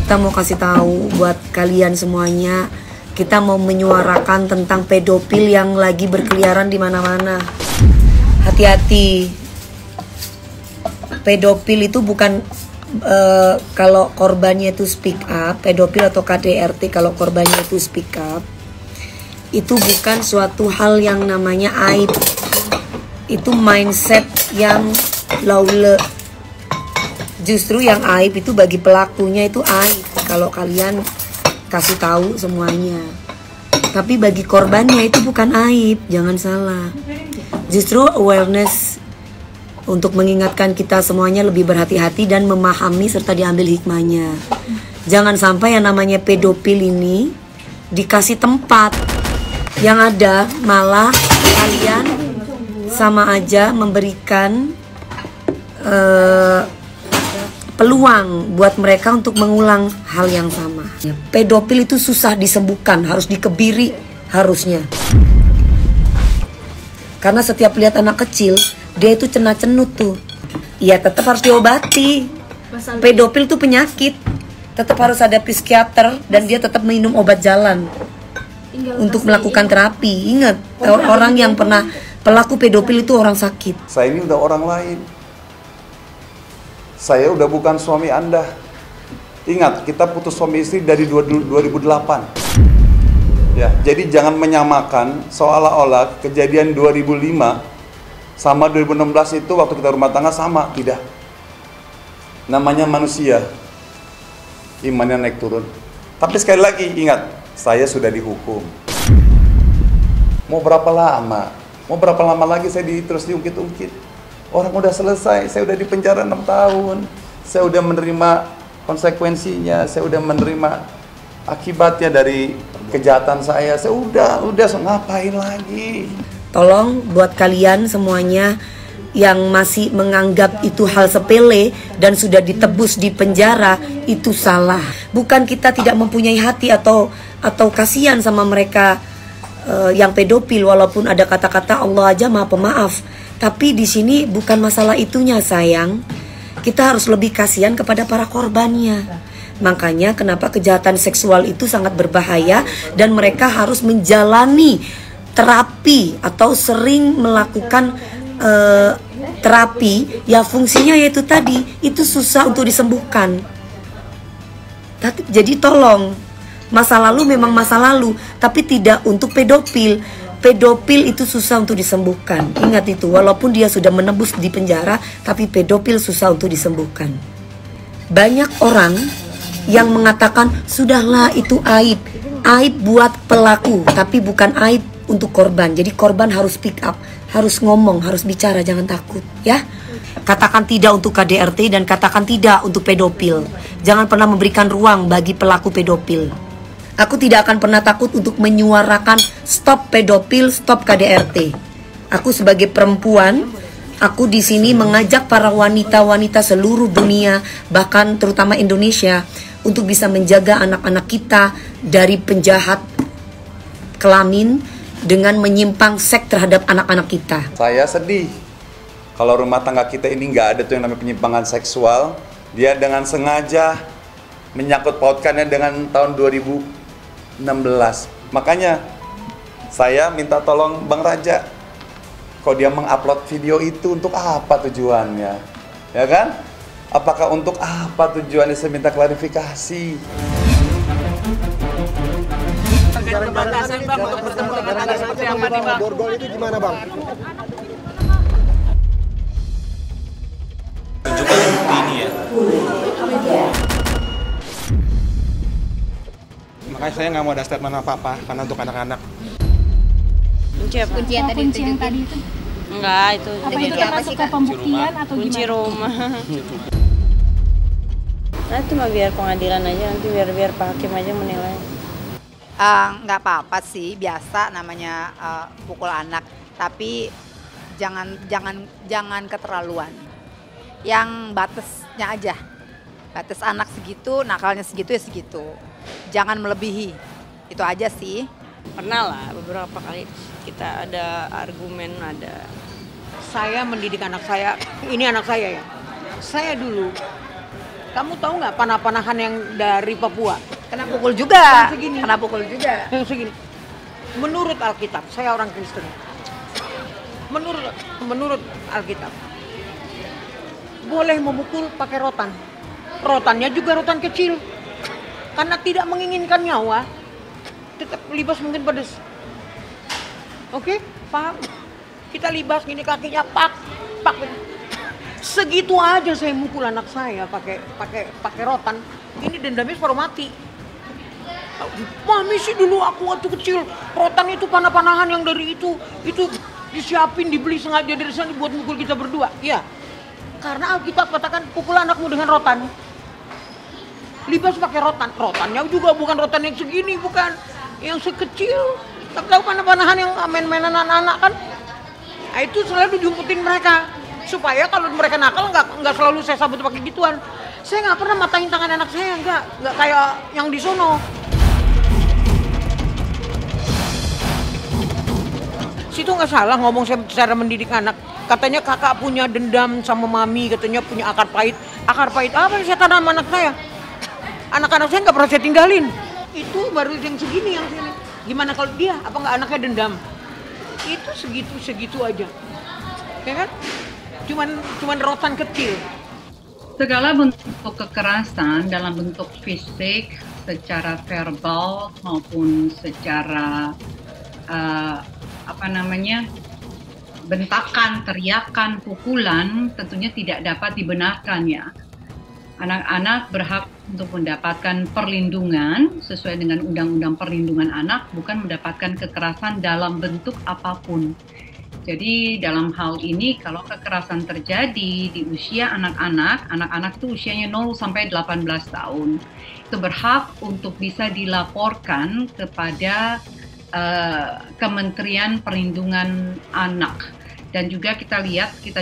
Kita mau kasih tahu buat kalian semuanya, kita mau menyuarakan tentang pedofil yang lagi berkeliaran di mana-mana. Hati-hati. Pedofil itu bukan kalau korbannya itu speak up, pedofil atau KDRT kalau korbannya itu speak up, itu bukan suatu hal yang namanya aib. Itu mindset yang laule. Justru yang aib itu bagi pelakunya itu aib kalau kalian kasih tahu semuanya. Tapi bagi korbannya itu bukan aib, jangan salah. Justru awareness untuk mengingatkan kita semuanya lebih berhati-hati dan memahami serta diambil hikmahnya. Jangan sampai yang namanya pedofil ini dikasih tempat. Yang ada malah kalian sama aja memberikan peluang buat mereka untuk mengulang hal yang sama. Pedofil itu susah disembuhkan, harus dikebiri harusnya. Karena setiap lihat anak kecil, dia itu cenut tuh. Ya tetap harus diobati. Pedofil itu penyakit. Tetap harus ada psikiater dan dia tetap minum obat jalan untuk melakukan terapi. Ingat, orang yang pernah pelaku pedofil itu orang sakit. Saya ini udah orang lain. Saya udah bukan suami Anda. Ingat, kita putus suami istri dari 2008. Ya, jadi jangan menyamakan seolah-olah kejadian 2005 sama 2016 itu waktu kita rumah tangga sama. Tidak. Namanya manusia. Imannya naik turun. Tapi sekali lagi ingat, saya sudah dihukum. Mau berapa lama? Mau berapa lama lagi saya terus diungkit-ungkit? Orang udah selesai, saya udah di penjara 6 tahun. Saya udah menerima konsekuensinya, saya udah menerima akibatnya dari kejahatan saya. Saya udah ngapain lagi? Tolong buat kalian semuanya yang masih menganggap itu hal sepele dan sudah ditebus di penjara, itu salah. Bukan kita tidak mempunyai hati atau kasihan sama mereka yang pedofil, walaupun ada kata-kata Allah aja Maha Pemaaf. Tapi di sini bukan masalah itunya, sayang. Kita harus lebih kasihan kepada para korbannya. Makanya kenapa kejahatan seksual itu sangat berbahaya dan mereka harus menjalani terapi atau sering melakukan terapi ya, fungsinya yaitu tadi, itu susah untuk disembuhkan. Jadi tolong, masa lalu memang masa lalu, tapi tidak untuk pedofil. Pedofil itu susah untuk disembuhkan. Ingat itu, walaupun dia sudah menembus di penjara, tapi pedofil susah untuk disembuhkan. Banyak orang yang mengatakan, sudahlah itu aib. Aib buat pelaku, tapi bukan aib untuk korban. Jadi korban harus speak up, harus ngomong, harus bicara, jangan takut ya. Katakan tidak untuk KDRT dan katakan tidak untuk pedofil. Jangan pernah memberikan ruang bagi pelaku pedofil. Aku tidak akan pernah takut untuk menyuarakan stop pedofil, stop KDRT. Aku sebagai perempuan, aku di sini mengajak para wanita-wanita seluruh dunia, bahkan terutama Indonesia, untuk bisa menjaga anak-anak kita dari penjahat kelamin dengan menyimpang seks terhadap anak-anak kita. Saya sedih kalau rumah tangga kita ini nggak ada tuh yang namanya penyimpangan seksual. Dia dengan sengaja menyangkut pautkannya dengan tahun 2016. Makanya saya minta tolong Bang Raja, kok dia mengupload video itu untuk apa tujuannya, ya kan? Apakah untuk apa tujuannya? Saya minta klarifikasi. Batasan Bang untuk pertemuan seperti apa nih Bang? Borgol itu gimana Bang? Tunjukkan bukti ini ya. Makanya saya nggak mau ada statement apa-apa karena untuk anak-anak. Kunci apa? Kunci yang tadi itu. Enggak, itu. Apa itu termasuk ke pembuktian atau kunci gimana? rumah. Nah, itu mah biar pengadilan aja, nanti biar Pak Hakim aja menilai. Nggak apa-apa sih, biasa namanya pukul anak, tapi jangan keterlaluan. Yang batasnya aja, batas anak segitu, nakalnya segitu ya segitu. Jangan melebihi, itu aja sih. Pernah lah beberapa kali kita ada argumen, ada. Saya mendidik anak saya, ini anak saya ya. Saya dulu Kamu tahu nggak panah-panahan yang dari Papua? Kena pukul juga. Yang segini. Kena pukul juga. Yang segini. Menurut Alkitab, saya orang Kristen. Menurut Alkitab, boleh memukul pakai rotan. Rotannya juga rotan kecil. Karena tidak menginginkan nyawa, tetap libas mungkin pedes. Oke, paham? Kita libas gini kakinya pak. Segitu aja saya mukul anak saya pakai rotan. Ini dendamnya separuh mati. Mami sih dulu aku waktu kecil rotan itu panah-panahan yang dari itu disiapin, dibeli sengaja dari sana buat mukul kita berdua. Iya. Karena Alkitab katakan pukul anakmu dengan rotan. Libas pakai rotan. Rotannya juga bukan rotan yang segini, bukan yang sekecil. Tak tahu panah-panahan yang main-mainan anak-anak kan? Nah, itu selalu diumpetin mereka supaya kalau mereka nakal nggak selalu saya sabut pakai gituan. Saya nggak pernah matain tangan anak saya, nggak kayak yang di sono. Situ nggak salah ngomong saya cara mendidik anak. Katanya kakak punya dendam sama mami, katanya punya akar pahit. Akar pahit apa yang saya tanam anak saya? Anak-anak saya nggak pernah saya tinggalin. Itu baru yang segini yang sini. Gimana kalau dia? Apa nggak anaknya dendam? Itu segitu aja, ya kan? Cuman rotan kecil. Segala bentuk kekerasan dalam bentuk fisik, secara verbal maupun secara bentakan, teriakan, pukulan tentunya tidak dapat dibenarkan ya. Anak-anak berhak untuk mendapatkan perlindungan sesuai dengan Undang-Undang Perlindungan Anak, bukan mendapatkan kekerasan dalam bentuk apapun. Jadi dalam hal ini kalau kekerasan terjadi di usia anak-anak itu usianya 0 sampai 18 tahun, itu berhak untuk bisa dilaporkan kepada Kementerian Perlindungan Anak. Dan juga kita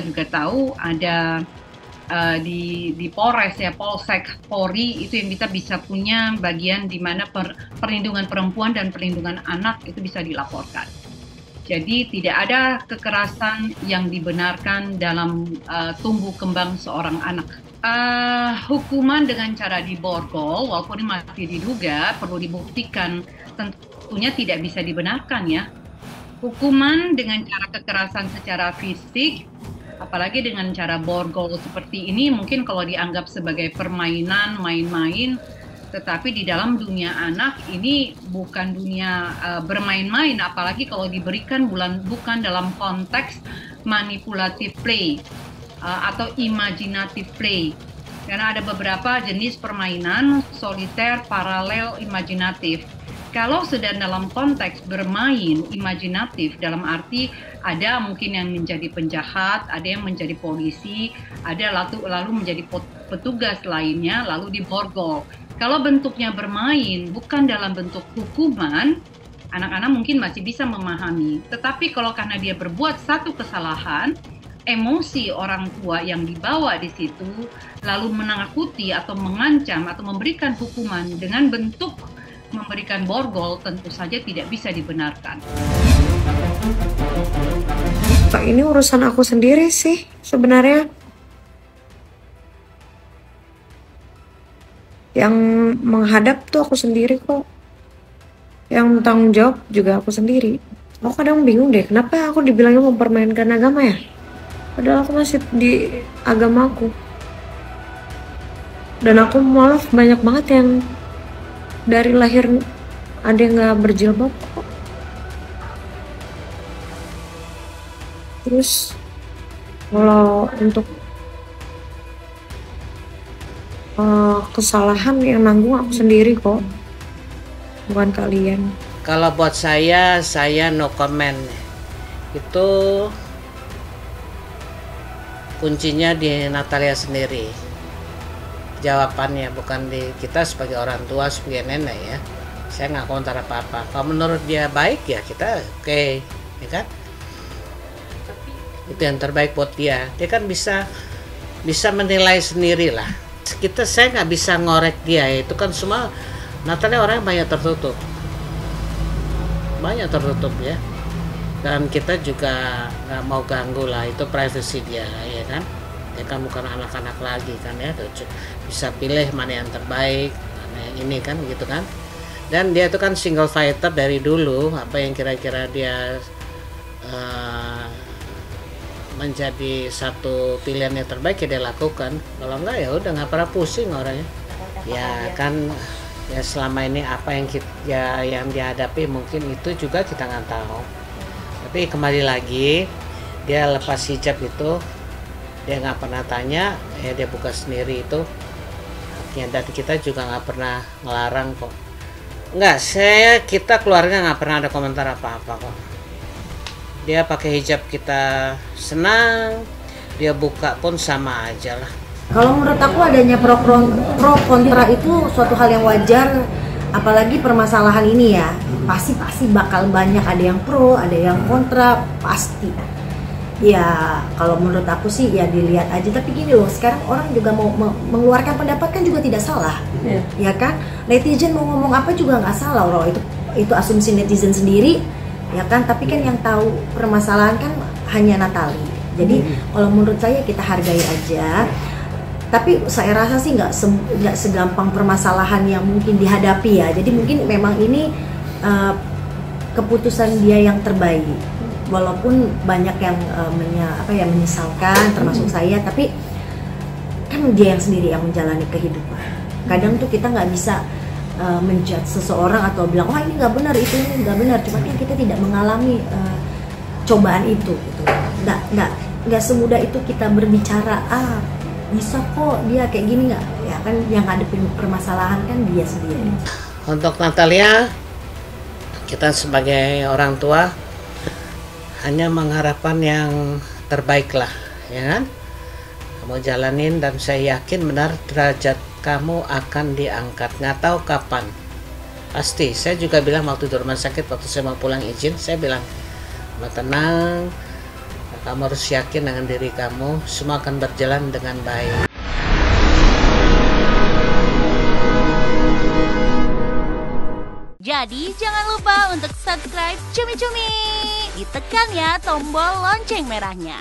juga tahu ada di Polres ya, Polsek, Polri itu yang kita bisa punya bagian di mana perlindungan perempuan dan perlindungan anak itu bisa dilaporkan. Jadi tidak ada kekerasan yang dibenarkan dalam tumbuh kembang seorang anak. Hukuman dengan cara diborgol, walaupun ini masih diduga, perlu dibuktikan, tentunya tidak bisa dibenarkan ya. Hukuman dengan cara kekerasan secara fisik, apalagi dengan cara borgol seperti ini, mungkin kalau dianggap sebagai permainan, main-main, tetapi di dalam dunia anak ini bukan dunia bermain-main, apalagi kalau diberikan bukan dalam konteks manipulative play atau imaginative play. Karena ada beberapa jenis permainan soliter, paralel, imajinatif. Kalau sedang dalam konteks bermain imajinatif, dalam arti ada mungkin yang menjadi penjahat, ada yang menjadi polisi, ada lalu menjadi petugas lainnya, lalu diborgol. Kalau bentuknya bermain, bukan dalam bentuk hukuman, anak-anak mungkin masih bisa memahami. Tetapi kalau karena dia berbuat satu kesalahan, emosi orang tua yang dibawa di situ, lalu menakuti atau mengancam atau memberikan hukuman dengan bentuk memberikan borgol, tentu saja tidak bisa dibenarkan. Ini urusan aku sendiri sih sebenarnya. Yang menghadap tuh aku sendiri kok. Yang tanggung jawab juga aku sendiri. Aku kadang bingung deh, kenapa aku dibilangnya mempermainkan agama ya? Padahal aku masih di agamaku. Dan aku malah banyak banget yang dari lahir ada yang gak berjilbab kok. Terus kalau untuk kesalahan yang nanggung aku sendiri kok, bukan kalian. Kalau buat saya no comment. Itu kuncinya di Natalia sendiri jawabannya, bukan di kita sebagai orang tua, sebagai nenek ya. Saya nggak komentar apa-apa. Kalau menurut dia baik ya kita oke, ya kan? Itu yang terbaik buat dia. Dia kan bisa menilai sendiri lah. Saya nggak bisa ngorek dia. Itu kan semua Natalia orang yang banyak tertutup ya. Dan kita juga nggak mau ganggu lah. Itu privasi dia, ya kan? dia kan bukan anak-anak lagi kan ya, bisa pilih mana yang terbaik, mana yang ini kan gitu kan. Dan dia itu kan single fighter dari dulu, apa yang kira-kira dia menjadi satu pilihan yang terbaik ya dia lakukan. Kalau enggak ya udah nggak pernah pusing orangnya. Ya kan ya selama ini apa yang yang dihadapi mungkin itu juga kita nggak tahu. Tapi kembali lagi dia lepas hijab itu dia nggak pernah tanya, ya dia buka sendiri itu. Dan kita juga nggak pernah ngelarang kok. Enggak, kita keluarga nggak pernah ada komentar apa-apa kok. Dia pakai hijab kita senang, dia buka pun sama aja lah. Kalau menurut aku adanya pro kontra itu suatu hal yang wajar, apalagi permasalahan ini ya. Pasti bakal banyak, ada yang pro, ada yang kontra, pasti. Ya kalau menurut aku sih ya dilihat aja, tapi gini loh, sekarang orang juga mau mengeluarkan pendapat kan juga tidak salah, ya kan? Netizen mau ngomong apa juga nggak salah loh, itu asumsi netizen sendiri, ya kan? Tapi kan yang tahu permasalahan kan hanya Natalie. Jadi kalau menurut saya kita hargai aja. Tapi saya rasa sih nggak segampang permasalahan yang mungkin dihadapi ya. Jadi mungkin memang ini keputusan dia yang terbaik. Walaupun banyak yang menyesalkan, termasuk saya, tapi kan dia yang sendiri yang menjalani kehidupan. Kadang tuh kita nggak bisa menjudge seseorang atau bilang wah ini nggak benar, itu ini nggak benar. Cuma kan kita tidak mengalami cobaan itu. Gitu. Nggak semudah itu kita berbicara bisa kok dia kayak gini, nggak ya kan, yang ngadepin permasalahan kan dia sendiri. Untuk Natalia, kita sebagai orang tua hanya mengharapkan yang terbaik lah, ya kan? Kamu jalanin dan saya yakin benar derajat kamu akan diangkat. Nggak tahu kapan, pasti. Saya juga bilang waktu di rumah sakit, waktu saya mau pulang izin, saya bilang tenang. Kamu harus yakin dengan diri kamu, semua akan berjalan dengan baik. Jadi jangan lupa untuk subscribe Cumi Cumi. Ditekan ya tombol lonceng merahnya.